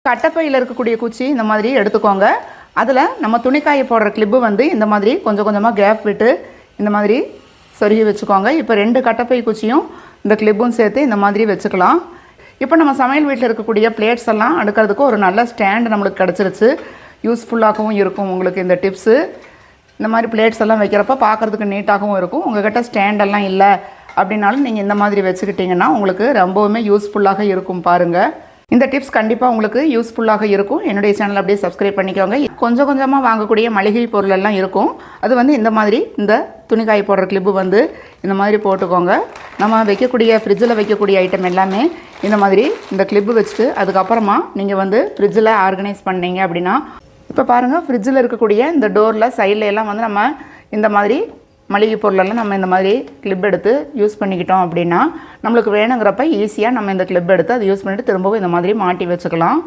கட்டைப்பையில் இருக்கக்கூடிய குச்சி இந்த மாதிரி எடுத்துக்கோங்க. அதில் நம்ம துணிக்காய போடுற கிளிப்பு வந்து இந்த மாதிரி கொஞ்சம் கொஞ்சமாக கேப் விட்டு இந்த மாதிரி சொருகி வச்சுக்கோங்க. இப்போ 2 கட்டைப்பை குச்சியும் இந்த கிளிப்பும் சேர்த்து இந்த மாதிரி வச்சுக்கலாம். இப்போ நம்ம சமையல் வீட்டில் இருக்கக்கூடிய பிளேட்ஸ் எல்லாம் அடுக்கிறதுக்கு ஒரு நல்ல ஸ்டாண்டு நம்மளுக்கு கிடச்சிருச்சு. யூஸ்ஃபுல்லாகவும் இருக்கும் உங்களுக்கு இந்த டிப்ஸு. இந்த மாதிரி பிளேட்ஸ் எல்லாம் வைக்கிறப்ப பார்க்குறதுக்கு நீட்டாகவும் இருக்கும். உங்கள்கிட்ட ஸ்டாண்டெல்லாம் இல்லை அப்படின்னாலும் நீங்கள் இந்த மாதிரி வச்சுக்கிட்டிங்கன்னா உங்களுக்கு ரொம்பவுமே யூஸ்ஃபுல்லாக இருக்கும். பாருங்கள், இந்த டிப்ஸ் கண்டிப்பாக உங்களுக்கு யூஸ்ஃபுல்லாக இருக்கும். என்னுடைய சேனல் அப்படியே சப்ஸ்கிரைப் பண்ணிக்கோங்க. கொஞ்சம் கொஞ்சமாக வாங்கக்கூடிய மளிகை பொருள் எல்லாம் இருக்கும். அது வந்து இந்த மாதிரி இந்த துணிக்காய போடுற கிளிப்பு வந்து இந்த மாதிரி போட்டுக்கோங்க. நம்ம வைக்கக்கூடிய ஃப்ரிட்ஜில் வைக்கக்கூடிய ஐட்டம் எல்லாமே இந்த மாதிரி இந்த கிளிப்பு வச்சுட்டு அதுக்கப்புறமா நீங்கள் வந்து ஃப்ரிட்ஜில் ஆர்கனைஸ் பண்ணீங்க அப்படின்னா, இப்போ பாருங்கள், ஃப்ரிட்ஜில் இருக்கக்கூடிய இந்த டோரில் சைடில் எல்லாம் வந்து நம்ம இந்த மாதிரி மளிகை பொருளெல்லாம் நம்ம இந்த மாதிரி கிளிப் எடுத்து யூஸ் பண்ணிக்கிட்டோம் அப்படின்னா நம்மளுக்கு வேணுங்கிறப்ப ஈஸியாக நம்ம இந்த கிளிப் எடுத்து அதை யூஸ் பண்ணிவிட்டு திரும்பவும் இந்த மாதிரி மாட்டி வச்சுக்கலாம்.